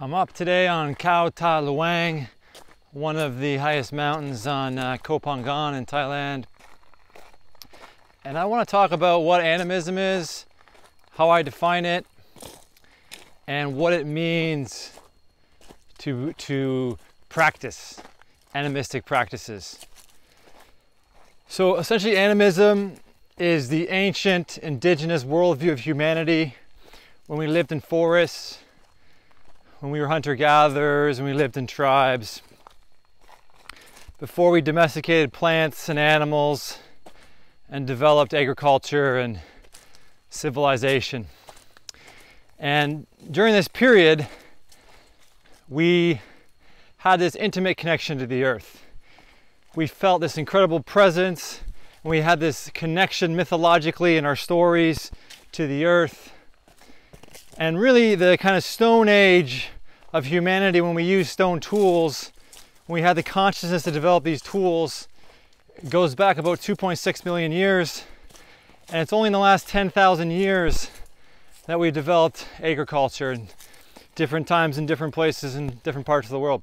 I'm up today on Khao Ta Luang, one of the highest mountains on Koh Phangan in Thailand. And I want to talk about what animism is, how I define it, and what it means to practice animistic practices. So essentially animism is the ancient indigenous worldview of humanity when we lived in forests, when we were hunter-gatherers and we lived in tribes, before we domesticated plants and animals and developed agriculture and civilization. And during this period, we had this intimate connection to the earth. We felt this incredible presence, and we had this connection mythologically in our stories to the earth. And really the kind of stone age of humanity, when we used stone tools, when we had the consciousness to develop these tools, goes back about 2.6 million years. And it's only in the last 10,000 years that we developed agriculture in different times in different places in different parts of the world.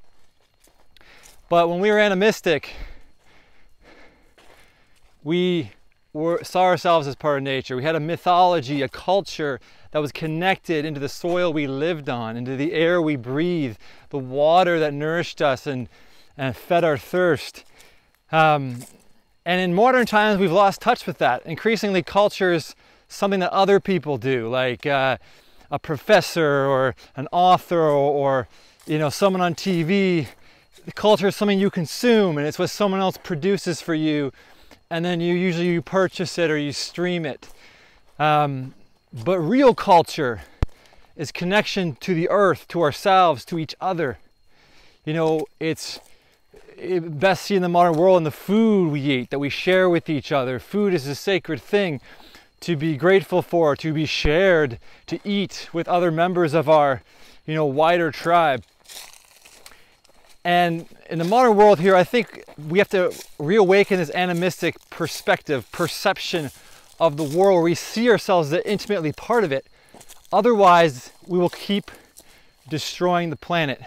But when we were animistic, we saw ourselves as part of nature. We had a mythology, a culture that was connected into the soil we lived on, into the air we breathed, the water that nourished us and fed our thirst. And in modern times, we've lost touch with that. Increasingly, culture is something that other people do, like a professor or an author or someone on TV. The culture is something you consume, and it's what someone else produces for you, and then you purchase it or you stream it. But real culture is connection to the earth, to ourselves, to each other. It's best seen in the modern world in the food we eat, that we share with each other. Food is a sacred thing to be grateful for, to be shared, to eat with other members of our, wider tribe. And in the modern world here, I think we have to reawaken this animistic perception of the world, where we see ourselves as intimately part of it. Otherwise, we will keep destroying the planet.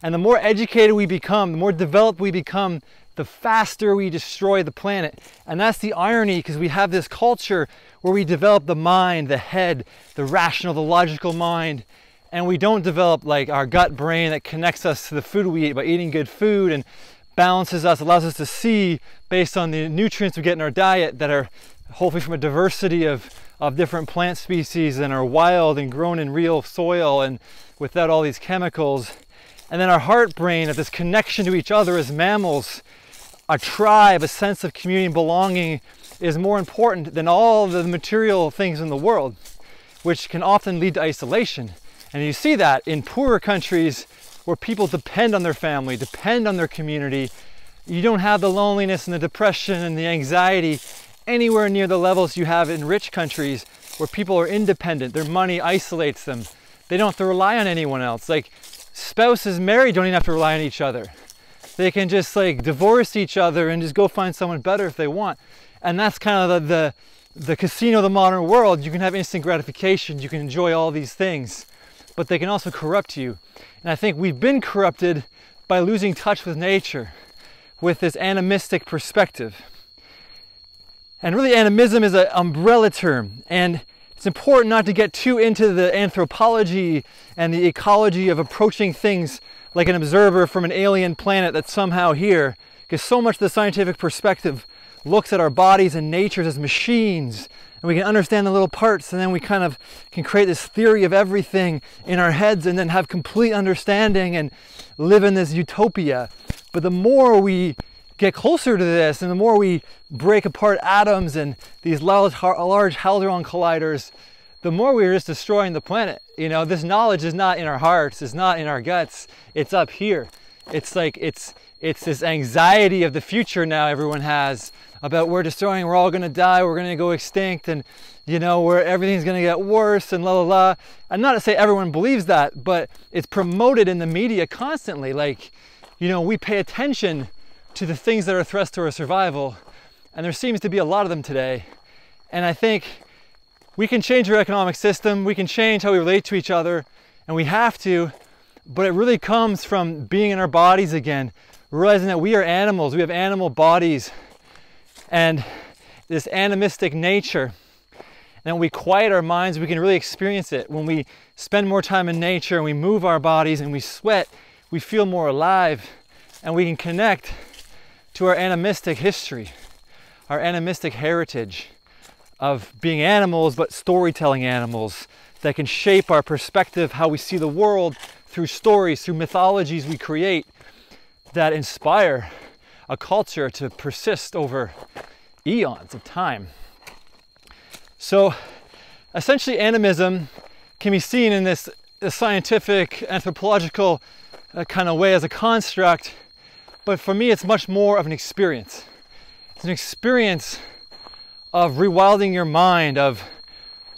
And the more educated we become, the more developed we become, the faster we destroy the planet. And that's the irony, because we have this culture where we develop the mind, the head, the rational, the logical mind, and we don't develop like our gut brain that connects us to the food we eat by eating good food and balances us, allows us to see based on the nutrients we get in our diet that are hopefully from a diversity of different plant species and are wild and grown in real soil and without all these chemicals. And then our heart brain of this connection to each other as mammals, a tribe, a sense of community and belonging is more important than all the material things in the world, which can often lead to isolation. And you see that in poorer countries where people depend on their family, depend on their community. You don't have the loneliness and the depression and the anxiety anywhere near the levels you have in rich countries where people are independent. Their money isolates them. They don't have to rely on anyone else. Like spouses married don't even have to rely on each other. They can just like divorce each other and just go find someone better if they want. And that's kind of the casino of the modern world. You can have instant gratification. You can enjoy all these things, but they can also corrupt you. And I think we've been corrupted by losing touch with nature, with this animistic perspective. And really animism is an umbrella term, and it's important not to get too into the anthropology and the ecology of approaching things like an observer from an alien planet that's somehow here, because so much of the scientific perspective looks at our bodies and natures as machines, and we can understand the little parts, and then we kind of can create this theory of everything in our heads and then have complete understanding and live in this utopia. But the more we get closer to this and the more we break apart atoms and these large hadron colliders, the more we're just destroying the planet. This knowledge is not in our hearts, it's not in our guts, it's up here. It's like it's this anxiety of the future now everyone has about we're destroying, we're all gonna die, we're gonna go extinct, and where everything's gonna get worse and la la la. And not to say everyone believes that, but it's promoted in the media constantly. Like, we pay attention to the things that are threats to our survival, and there seems to be a lot of them today. And I think we can change our economic system, we can change how we relate to each other, and we have to, but it really comes from being in our bodies again, realizing that we are animals, we have animal bodies, and this animistic nature. And when we quiet our minds, we can really experience it. When we spend more time in nature and we move our bodies and we sweat, we feel more alive, and we can connect to our animistic history, our animistic heritage of being animals, but storytelling animals that can shape our perspective, how we see the world through stories, through mythologies we create that inspire a culture to persist over eons of time. So essentially animism can be seen in this scientific, anthropological kind of way as a construct, but for me it's much more of an experience. It's an experience of rewilding your mind, of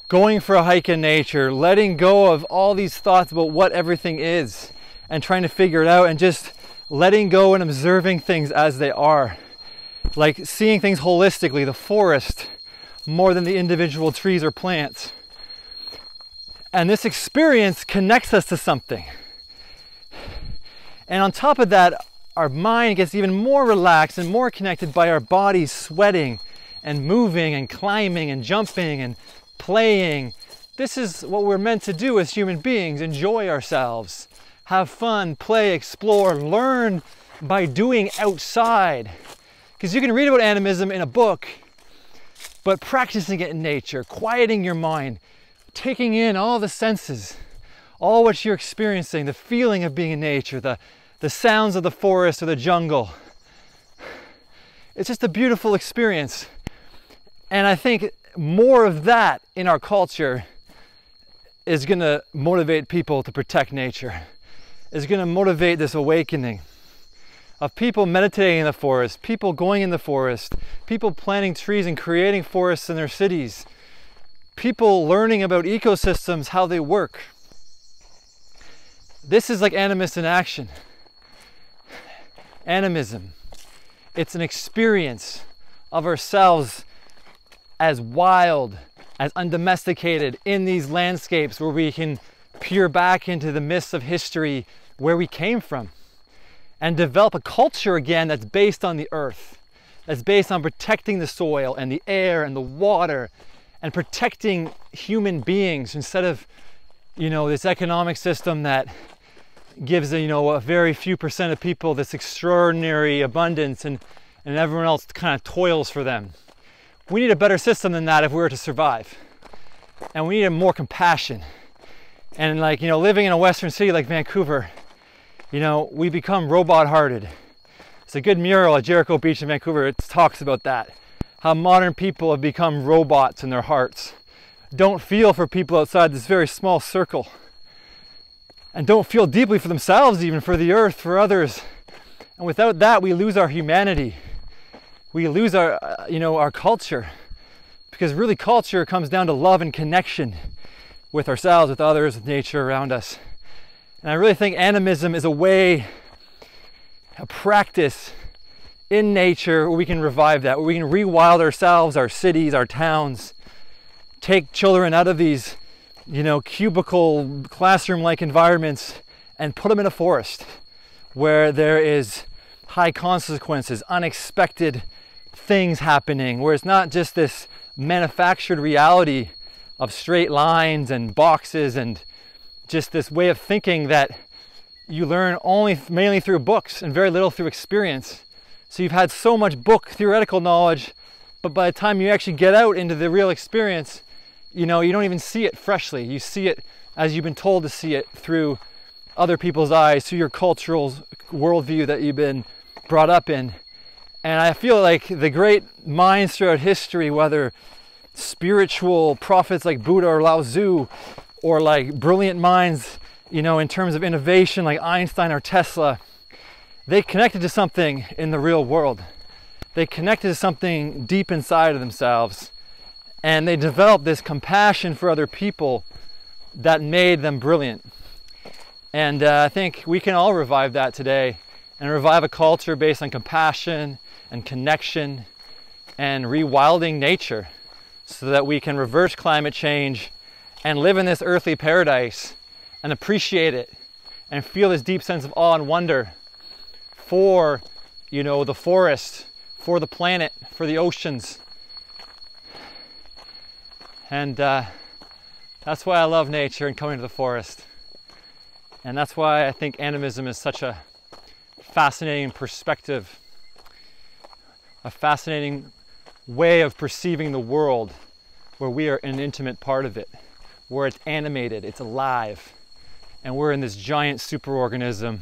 going for a hike in nature, letting go of all these thoughts about what everything is and trying to figure it out, and just letting go and observing things as they are. Like seeing things holistically, the forest, more than the individual trees or plants. And this experience connects us to something. And on top of that, our mind gets even more relaxed and more connected by our bodies sweating and moving and climbing and jumping and playing. This is what we're meant to do as human beings: enjoy ourselves, have fun, play, explore, learn by doing outside. Because you can read about animism in a book, but practicing it in nature, quieting your mind, taking in all the senses, all what you're experiencing, the feeling of being in nature, the sounds of the forest or the jungle. It's just a beautiful experience. And I think more of that in our culture is going to motivate people to protect nature, is going to motivate this awakening of people meditating in the forest, people going in the forest, people planting trees and creating forests in their cities, people learning about ecosystems, how they work. This is like animist in action. Animism. It's an experience of ourselves as wild, as undomesticated in these landscapes where we can peer back into the mists of history where we came from and develop a culture again that's based on the earth, that's based on protecting the soil and the air and the water and protecting human beings instead of, this economic system that gives, a very few percent of people this extraordinary abundance and everyone else kind of toils for them. We need a better system than that if we were to survive. And we need more compassion. And living in a Western city like Vancouver, we become robot-hearted. It's a good mural at Jericho Beach in Vancouver. It talks about that. How modern people have become robots in their hearts. Don't feel for people outside this very small circle. And don't feel deeply for themselves, even for the earth, for others. And without that, we lose our humanity. We lose our, our culture. Because really culture comes down to love and connection with ourselves, with others, with nature around us. And I really think animism is a way, a practice in nature where we can revive that, where we can rewild ourselves, our cities, our towns, take children out of these, cubicle, classroom-like environments and put them in a forest where there is high consequences, unexpected things happening, where it's not just this manufactured reality of straight lines and boxes and just this way of thinking that you learn mainly through books and very little through experience. So you've had so much book theoretical knowledge, but by the time you actually get out into the real experience, you don't even see it freshly. You see it as you've been told to see it through other people's eyes, through your cultural worldview that you've been brought up in. And I feel like the great minds throughout history, whether spiritual prophets like Buddha or Lao Tzu, or like brilliant minds, in terms of innovation like Einstein or Tesla, they connected to something in the real world. They connected to something deep inside of themselves. And they developed this compassion for other people that made them brilliant. And I think we can all revive that today and revive a culture based on compassion and connection and rewilding nature so that we can reverse climate change and live in this earthly paradise and appreciate it and feel this deep sense of awe and wonder for, you know, the forest, for the planet, for the oceans. And that's why I love nature and coming to the forest. And that's why I think animism is such a fascinating perspective, a fascinating way of perceiving the world, where we are an intimate part of it, where it's animated, it's alive, and we're in this giant superorganism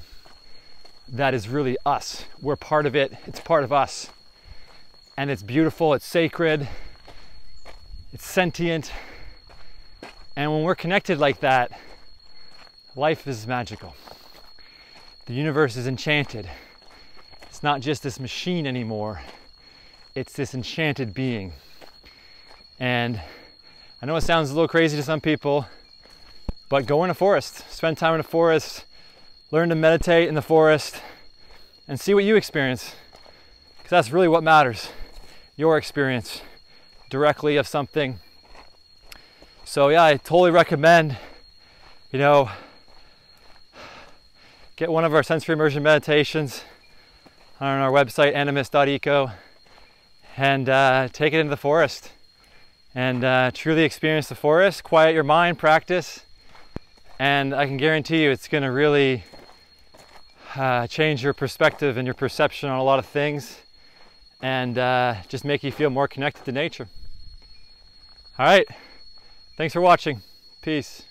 that is really us. We're part of it, it's part of us. And it's beautiful, it's sacred, it's sentient. And when we're connected like that, life is magical. The universe is enchanted. It's not just this machine anymore, it's this enchanted being. And I know it sounds a little crazy to some people, but go in a forest, spend time in a forest, learn to meditate in the forest, and see what you experience. Because that's really what matters, your experience directly of something. So yeah, I totally recommend, you know, get one of our sensory immersion meditations on our website, animist.eco, and take it into the forest and truly experience the forest, quiet your mind, practice, and I can guarantee you it's going to really change your perspective and your perception on a lot of things, and just make you feel more connected to nature. All right, thanks for watching. Peace.